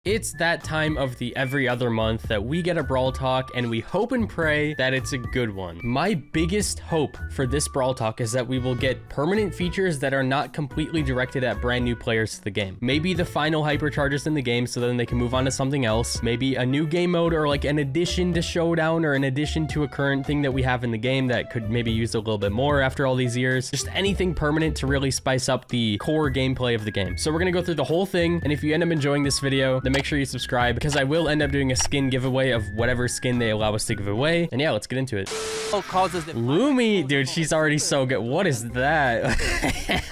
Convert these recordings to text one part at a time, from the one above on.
It's that time of the every other month that we get a Brawl Talk, and we hope and pray that it's a good one. My biggest hope for this Brawl Talk is that we will get permanent features that are not completely directed at brand new players to the game. Maybe the final hypercharges in the game so then they can move on to something else. Maybe a new game mode or like an addition to Showdown or an addition to a current thing that we have in the game that could maybe use a little bit more after all these years. Just anything permanent to really spice up the core gameplay of the game. So we're gonna go through the whole thing, and if you end up enjoying this video, then make sure you subscribe because I will end up doing a skin giveaway of whatever skin they allow us to give away. And yeah, let's get into it. Lumi, dude, she's already so good. What is that?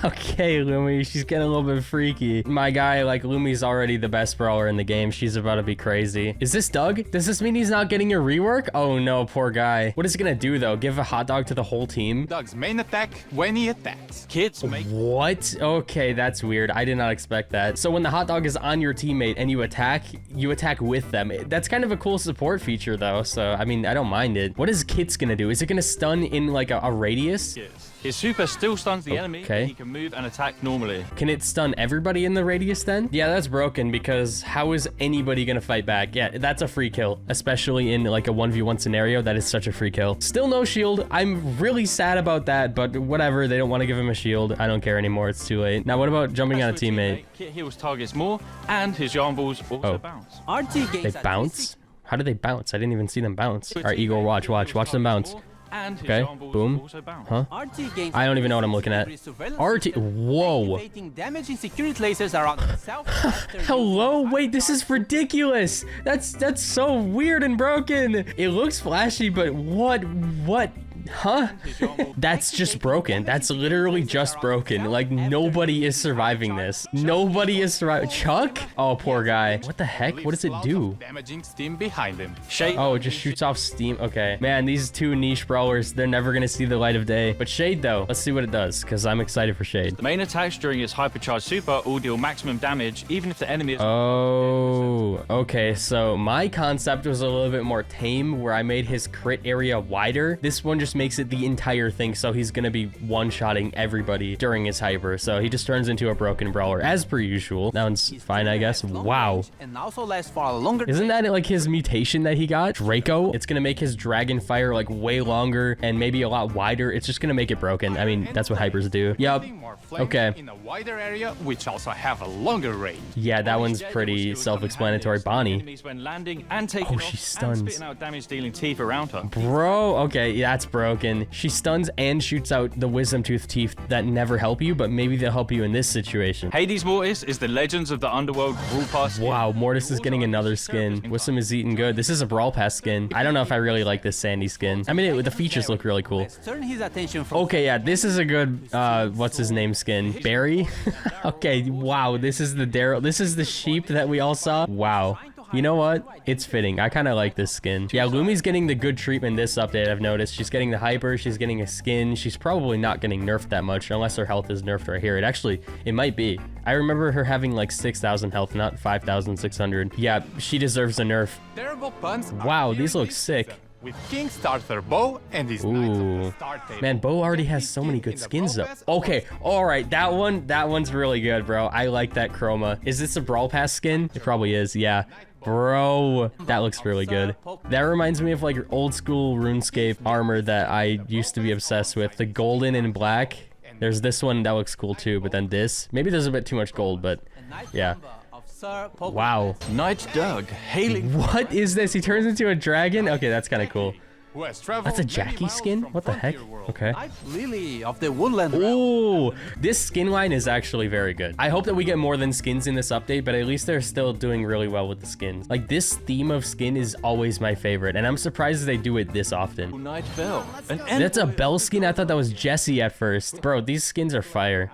Okay, Lumi, she's getting a little bit freaky. My guy, like, Lumi's already the best brawler in the game. She's about to be crazy. Is this Doug? Does this mean he's not getting a rework? Oh no, poor guy. What is he gonna do though? Give a hot dog to the whole team? Doug's main attack when he attacks. Kids make... What? Okay, that's weird. I did not expect that. So when the hot dog is on your teammate and you attack with them. That's kind of a cool support feature though, so I mean, I don't mind it. What is Kit's gonna do? Is it gonna stun in like a radius? Yes. His super still stuns the enemy, okay. And he can move and attack normally. Can it stun everybody in the radius then? Yeah, that's broken because how is anybody gonna fight back? Yeah, that's a free kill, especially in like a 1v1 scenario. That is such a free kill. Still no shield. I'm really sad about that, but whatever. They don't want to give him a shield. I don't care anymore. It's too late. Now, what about jumping on a teammate? Kit heals targets more, and his yarn balls also bounce. They bounce? How do they bounce? I didn't even see them bounce. All right, Igor, watch them bounce. And okay, boom. Huh? I don't even know what I'm looking at. RT. Whoa. Hello? Wait, this is ridiculous. That's so weird and broken. It looks flashy, but what? Huh? That's just broken. That's literally just broken. Like, nobody is surviving this. Nobody is surviving. Chuck? Oh, poor guy. What the heck? What does it do? Damaging steam behind him. Oh, it just shoots off steam. Okay. Man, these two niche brawlers, they're never gonna see the light of day. But Shade, though, let's see what it does, because I'm excited for Shade. The main attacks during his hypercharged super all deal maximum damage, even if the enemy is... Oh, okay. So my concept was a little bit more tame, where I made his crit area wider. This one just makes it the entire thing, so he's gonna be one-shotting everybody during his hyper, so he just turns into a broken brawler as per usual. That one's fine, I guess. Wow, isn't that like his mutation that he got, Draco? It's gonna make his dragon fire like way longer and maybe a lot wider. It's just gonna make it broken. I mean, that's what hypers do. Yep. Okay, in a wider area, which also have a longer range. yeah, that one's pretty self-explanatory. Bonnie, oh, she stuns out damage-dealing teeth around her. bro. Okay, yeah, that's broken. She stuns and shoots out the wisdom tooth teeth that never help you, but maybe they'll help you in this situation. Hades Mortis is the Legends of the Underworld Brawl Pass skin. Wow, Mortis is getting another skin. Wisdom is eating good. This is a Brawl Pass skin. I don't know if I really like this Sandy skin. I mean, the features look really cool. Okay, yeah, this is a good, what's his name skin? Barry? Okay, wow, this is the Daryl. This is the sheep that we all saw. Wow. You know what? It's fitting. I kind of like this skin. Yeah, Lumi's getting the good treatment this update, I've noticed. She's getting the hyper. She's getting a skin. She's probably not getting nerfed that much unless her health is nerfed right here. It might be. I remember her having like 6,000 health, not 5,600. Yeah, she deserves a nerf. Terrible puns. Wow, these look sick. With King Starter Bo and his Ooh, man, Bo already has so many good skins though. Okay, all right, that one's really good, bro. I like that chroma. Is this a Brawl Pass skin? It probably is, yeah. Bro, that looks really good. That reminds me of like old school RuneScape armor that I used to be obsessed with. The golden and black. There's this one that looks cool too, but then this. Maybe there's a bit too much gold, but yeah. Wow. Knight Doug hailing. What is this? He turns into a dragon? Okay, that's kind of cool. That's a Jackie skin? What the heck? Okay. Ooh, this skin line is actually very good. I hope that we get more than skins in this update, but at least they're still doing really well with the skins. Like, this theme of skin is always my favorite, and I'm surprised they do it this often. That's a Bell skin? I thought that was Jessie at first. Bro, these skins are fire.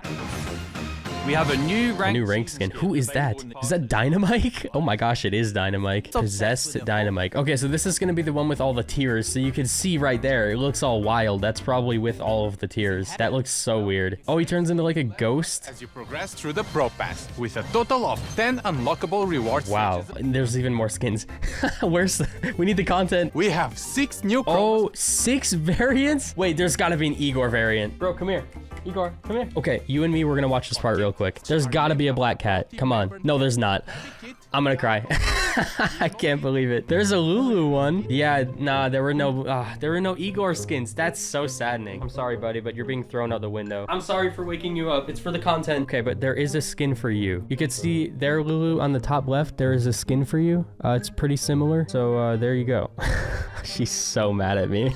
We have a new rank skin. Who is that? Is that Dynamite? Oh my gosh, it is Dynamite. Possessed Dynamite. Okay, so this is going to be the one with all the tiers. So you can see right there, it looks all wild. That's probably with all of the tiers. That looks so weird. Oh, he turns into like a ghost? As you progress through the Pro Pass, with a total of 10 unlockable rewards. Wow, and there's even more skins. We need the content. We have 6 new Oh, 6 variants? Wait, there's got to be an Igor variant. Bro, come here. Igor, come here. Okay, you and me, we're gonna watch this part real quick. There's gotta be a black cat. Come on. No, there's not. I'm gonna cry. I can't believe it. There's a Lulu one. Yeah, nah, there were no Igor skins. That's so saddening. I'm sorry, buddy, but you're being thrown out the window. I'm sorry for waking you up. It's for the content. Okay, but there is a skin for you. You can see there, Lulu, on the top left, there is a skin for you. It's pretty similar. So there you go. She's so mad at me.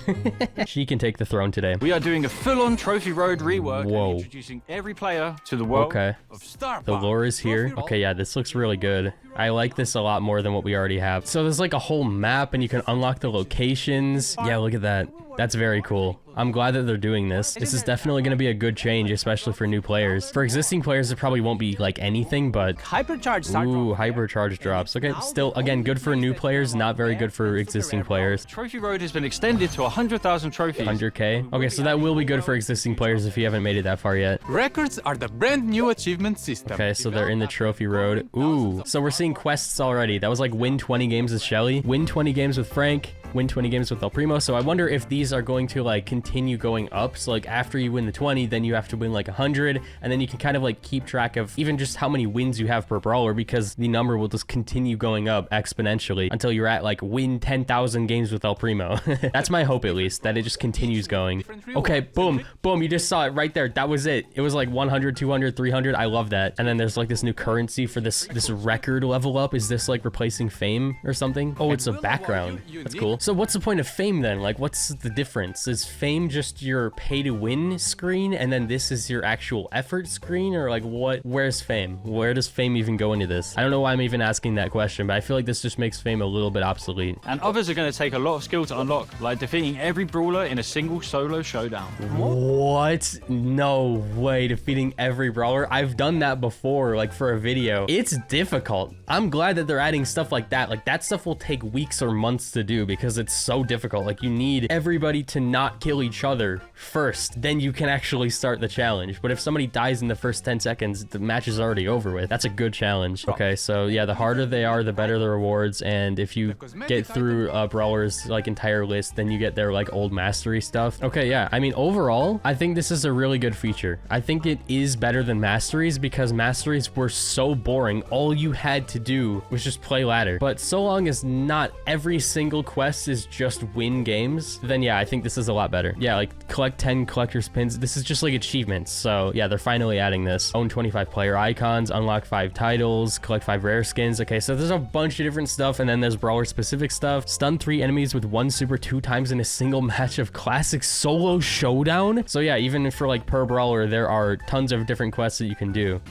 She can take the throne today. We are doing a full-on Trophy Road rework. Whoa. And introducing every player to the world of Star The Power. lore is here. Okay, yeah, this looks really good. I like this a lot more than what we already have. So there's like a whole map and you can unlock the locations. Yeah, look at that. That's very cool. I'm glad that they're doing this. This is definitely going to be a good change, especially for new players. For existing players, it probably won't be like anything, but... Hypercharge. Ooh, hypercharge drops. Okay, still, again, good for new players, not very good for existing players. Trophy Road has been extended to 100,000 trophies. 100k. Okay, so that will be good for existing players if you haven't made it that far yet. Records are the brand new achievement system. Okay, so they're in the trophy road. Ooh, so we're seeing quests already. That was like win 20 games with Shelly, win 20 games with Frank, win 20 games with El Primo. So I wonder if these are going to like continue going up. So like after you win the 20, then you have to win like 100, and then you can kind of like keep track of even just how many wins you have per brawler, because the number will just continue going up exponentially until you're at like win 10,000 games with El Primo. That's my hope, at least, that it just continues going. Okay, boom, boom, you just saw it right there. That was it. It was like 100, 200, 300. I love that. And then there's like this new currency for this record level up. Is this like replacing fame or something? Oh, it's a background. That's cool. So what's the point of fame then? Like, what's the difference? Is fame just your pay to win screen, and then this is your actual effort screen, or like what? Where's fame? Where does fame even go into this? I don't know why I'm even asking that question, but I feel like this just makes fame a little bit obsolete. And others are going to take a lot of skill to unlock, like defeating every brawler in a single solo showdown. What? No way, defeating every brawler. I've done that before, like for a video. It's difficult. I'm glad that they're adding stuff like that. Like that stuff will take weeks or months to do because it's so difficult. Like you need everybody to not kill each other first, then you can actually start the challenge. But if somebody dies in the first 10 seconds, the match is already over with. That's a good challenge. Okay, so yeah, the harder they are, the better the rewards. And if you get through Brawler's like entire list, then you get their like old mastery stuff. Okay, yeah, I mean, overall, I think this is a really good feature. I think it is better than masteries because masteries were so boring. All you had to do was just play ladder. But so long as not every single quest is just win games, then yeah, I think this is a lot better. Yeah, like collect 10 collector's pins. This is just like achievements. So yeah, they're finally adding this. Own 25 player icons, unlock 5 titles, collect 5 rare skins. Okay, so there's a bunch of different stuff, and then there's brawler specific stuff. Stun 3 enemies with 1 super 2 times in a single match of classic solo showdown. So yeah, even for like per brawler, there are tons of different quests that you can do.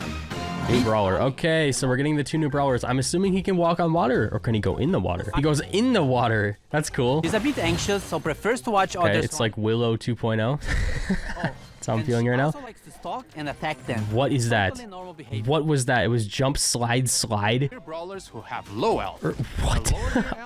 New brawler. Okay, so we're getting the 2 new brawlers. I'm assuming he can walk on water, or can he go in the water? He goes in the water. That's cool. He's a bit anxious, so prefers to watch Okay, others. it's like Willow 2.0. That's how I'm feeling right now. Also likes to stalk and attack them. What is that? Totally normal behavior. What was that? It was jump, slide, slide. Brawlers who have low health. What?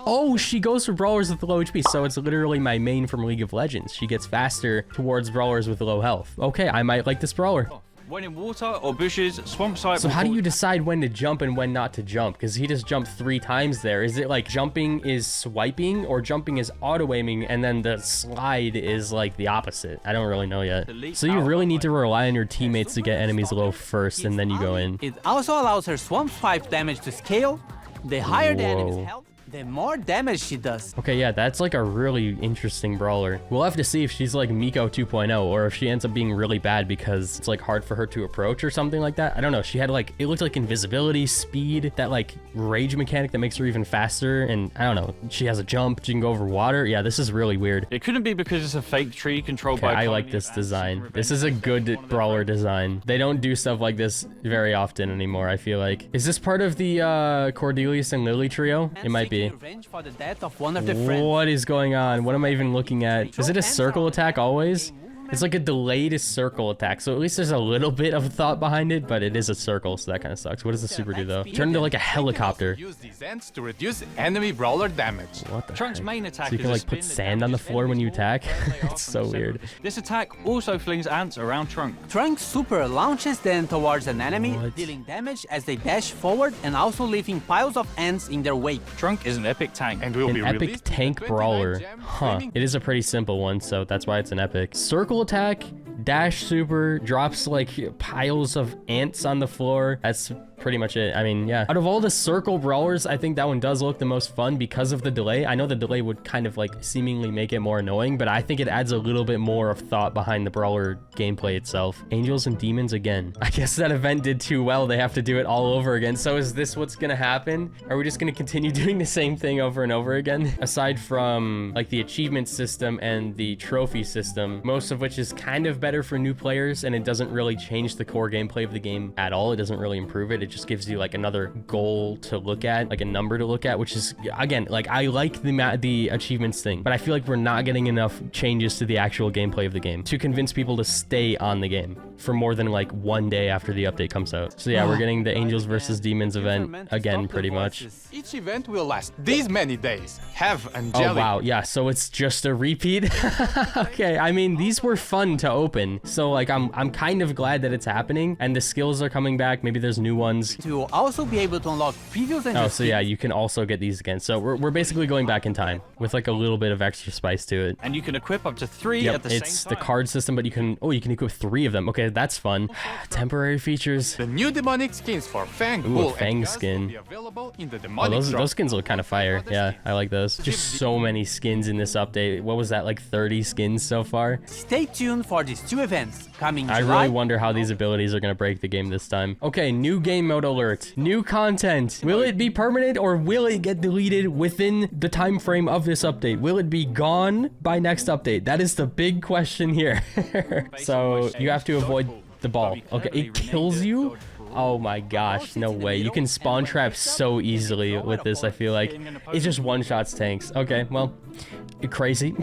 Oh, she goes for brawlers with low HP. So it's literally my main from League of Legends. She gets faster towards brawlers with low health. Okay, I might like this brawler. When in water or bushes, swamp site. So how do you decide when to jump and when not to jump? Because he just jumped 3 times there. Is it like jumping is swiping, or jumping is auto aiming, and then the slide is like the opposite? I don't really know yet. So you really need to rely on your teammates to get enemies low first, and then you go in. It also allows her swamp swipe damage to scale. The higher the enemy's Whoa. health, the more damage she does. Okay, yeah, that's like a really interesting brawler. We'll have to see if she's like Miko 2.0, or if she ends up being really bad because it's like hard for her to approach or something like that. I don't know. She had like, it looked like invisibility, speed, that like rage mechanic that makes her even faster. And I don't know, she has a jump, she can go over water. Yeah, this is really weird. It couldn't be because it's a fake tree controlled Okay, by. I like this design. This is a good brawler design. They don't do stuff like this very often anymore, I feel like. Is this part of the Cordelius and Lily trio? It might be. Revenge for the death of one of their friends. What is going on? What am I even looking at? Is it a circle attack always? It's like a delayed circle attack, so at least there's a little bit of thought behind it, but it is a circle, so that kind of sucks. What does the super do, though? Turn into like a helicopter. Use these ends to reduce enemy brawler damage. What the Trunk's heck? main attack So you is can a like put spin that sand on the damages floor when you enemies attack? more where they are It's from so the center. weird. This attack also flings ants around Trunk. Trunk's super launches them towards an enemy, What? dealing damage as they dash forward and also leaving piles of ants in their wake. Trunk is an epic tank and will An be epic released with tank 29 brawler. gem Huh. training. It is a pretty simple one, so that's why it's an epic. Circle attack dash super, drops like piles of ants on the floor. That's pretty much it. I mean, yeah. Out of all the circle brawlers, I think that one does look the most fun because of the delay. I know the delay would kind of like seemingly make it more annoying, but I think it adds a little bit more of thought behind the brawler gameplay itself. Angels and demons again. I guess that event did too well. They have to do it all over again. So is this what's gonna happen? Are we just gonna continue doing the same thing over and over again? Aside from like the achievement system and the trophy system, most of which is kind of better for new players, and it doesn't really change the core gameplay of the game at all. It doesn't really improve it. It just gives you like another goal to look at, like a number to look at, which is, again, like I like the achievements thing, but I feel like we're not getting enough changes to the actual gameplay of the game to convince people to stay on the game for more than like one day after the update comes out. So yeah, we're getting the Angels versus Demons event again, pretty much. Each event will last these many days. Have Oh angelic. wow, yeah, so it's just a repeat. Okay, I mean, these were fun to open, so like I'm kind of glad that it's happening and the skills are coming back. Maybe there's new ones. To also be able to unlock previous Oh, so yeah, you can also get these again. So we're basically going back in time with like a little bit of extra spice to it. And you can equip up to 3 Yep, at the same time. it's the card system, but you can equip 3 of them. Okay, that's fun. Temporary features. The new demonic skins for Fang, Ooh, Bull, a Fang and Gus skin. will be available in the Oh, demonic drop. those skins look kind of fire. Yeah, I like those. Just so many skins in this update. What was that, like 30 skins so far? Stay tuned for these 2 events coming I July. really wonder how these abilities are going to break the game this time. Okay, new game mode alert. New content. Will it be permanent or will it get deleted within the time frame of this update? Will it be gone by next update? That is the big question here. So you have to avoid the ball. Okay, it kills you? Oh my gosh, no way. You can spawn trap so easily with this, I feel like. It just one-shots tanks. Okay, well, crazy.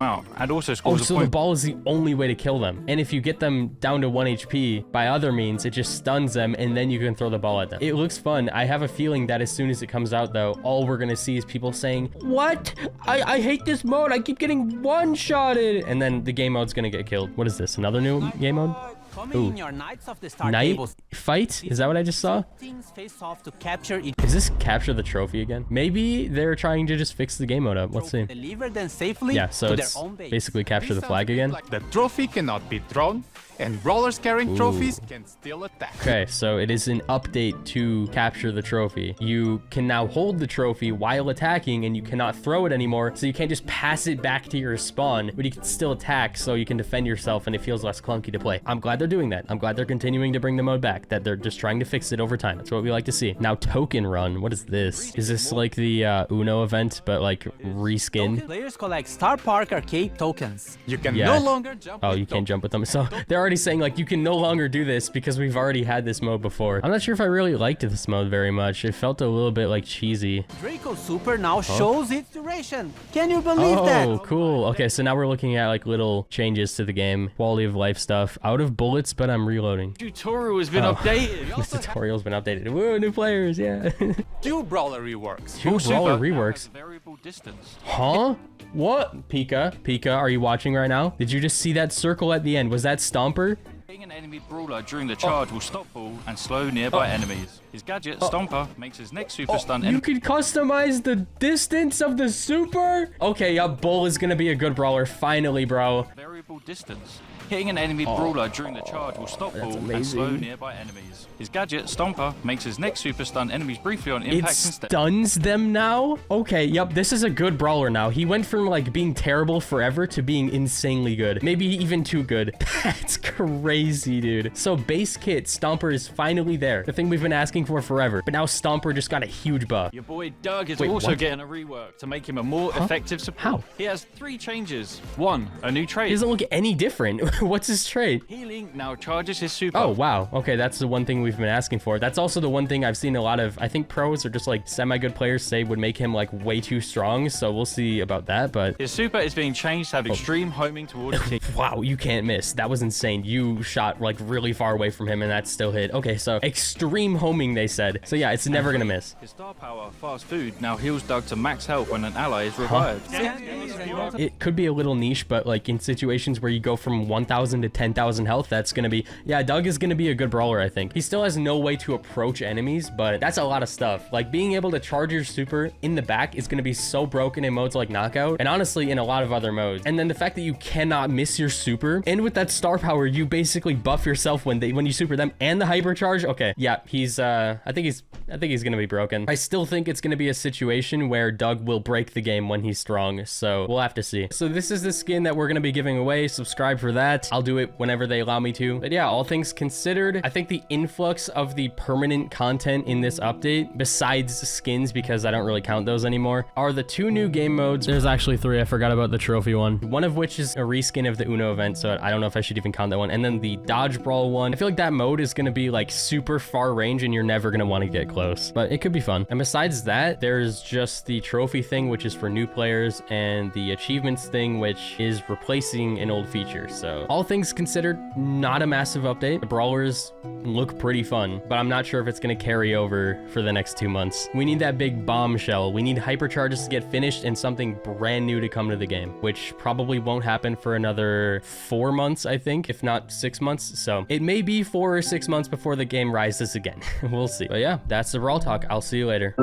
Wow, and also Oh, scores a so the point. ball is the only way to kill them. And if you get them down to 1 HP by other means, it just stuns them and then you can throw the ball at them. It looks fun. I have a feeling that as soon as it comes out though, all we're gonna see is people saying, what? I hate this mode. I keep getting one-shotted. And then the game mode's gonna get killed. What is this? Another new game mode? Coming Ooh. in your Knights of the Star Night tables. fight? Is that what I just saw? Teams face off to capture each Is this capture the trophy again? Maybe they're trying to just fix the game mode up. Let's see. deliver them safely Yeah, so to their it's own base. basically capture the This flag sounds a bit again. like the trophy cannot be thrown, and brawlers carrying trophies can still attack. Okay, so it is an update to capture the trophy. You can now hold the trophy while attacking and you cannot throw it anymore, so you can't just pass it back to your spawn, but you can still attack so you can defend yourself and it feels less clunky to play. I'm glad they're doing that. I'm glad they're continuing to bring the mode back, that they're just trying to fix it over time. That's what we like to see. Now, token run. What is this? Is this like the Uno event, but like reskin? Players collect Star Park arcade tokens. You can Yeah. no longer jump. Oh, with you can't tokens. jump with them. So they're already saying like you can no longer do this because we've already had this mode before. I'm not sure if I really liked this mode very much. It felt a little bit like cheesy. Draco Super now shows its duration. Can you believe Oh, that? cool. Okay, so now we're looking at like little changes to the game. Quality of life stuff. Out of bullets, but I'm reloading. Tutorial has been Oh. updated. The tutorial's been updated. Woo, new players, yeah. 2 brawler reworks. Two brawler Super reworks. Variable distance. Huh? What? Pika, are you watching right now? Did you just see that circle at the end? Was that Stomper? Hitting an enemy brawler during the charge will stop ball and slow nearby enemies. His gadget, Stomper, makes his next super stun You enemy. could customize the distance of the super? Okay, yeah, Bull is gonna be a good brawler. Finally, bro. Variable distance. Hitting an enemy brawler during the charge will stop ball and slow amazing. nearby enemies. His gadget, Stomper, makes his next super stun enemies briefly on It impact instead. stuns them now? Okay, yep, this is a good brawler now. He went from like being terrible forever to being insanely good. Maybe even too good. That's crazy, dude. So base kit, Stomper is finally there. The thing we've been asking for forever. But now Stomper just got a huge buff. Your boy Doug is Wait, also what? getting a rework to make him a more effective support. How? He has 3 changes. 1, a new trait. He doesn't look any different. What's his trait? Healing now charges his super. Oh, wow. Okay, that's the one thing we've been asking for. That's also the one thing I've seen a lot of, I think pros or just like semi-good players say would make him like way too strong. So we'll see about that, but His super is being changed to have Oh. extreme homing towards the team. wow, you can't miss. That was insane. You shot like really far away from him and that still hit. Okay, so extreme homing, they said. So yeah, it's never gonna miss. His star power, fast food, now heals Doug to max health when an ally is revived. It could be a little niche, but like in situations where you go from 1 1,000 to 10,000 health, that's gonna be, yeah, Doug is gonna be a good brawler, I think. He still has no way to approach enemies, but that's a lot of stuff. Like, being able to charge your super in the back is gonna be so broken in modes like Knockout, and honestly, in a lot of other modes. And then the fact that you cannot miss your super, and with that star power, you basically buff yourself when you super them, and the hypercharge. Okay, yeah, he's, I think he's gonna be broken. I still think it's gonna be a situation where Doug will break the game when he's strong, so we'll have to see. So this is the skin that we're gonna be giving away. Subscribe for that. I'll do it whenever they allow me to. But yeah, all things considered, I think the influx of the permanent content in this update, besides skins, because I don't really count those anymore, are the 2 new game modes. There's actually 3. I forgot about the trophy one. One of which is a reskin of the Uno event, so I don't know if I should even count that one. And then the Dodge Brawl one. I feel like that mode is gonna be like super far range and you're never gonna want to get close, but it could be fun. And besides that, there's just the trophy thing, which is for new players, and the achievements thing, which is replacing an old feature. So all things considered, not a massive update. The brawlers look pretty fun, but I'm not sure if it's going to carry over for the next 2 months. We need that big bombshell. We need hypercharges to get finished and something brand new to come to the game, which probably won't happen for another 4 months, I think, if not 6 months. So it may be 4 or 6 months before the game rises again. We'll see. But yeah, that's the Brawl Talk. I'll see you later.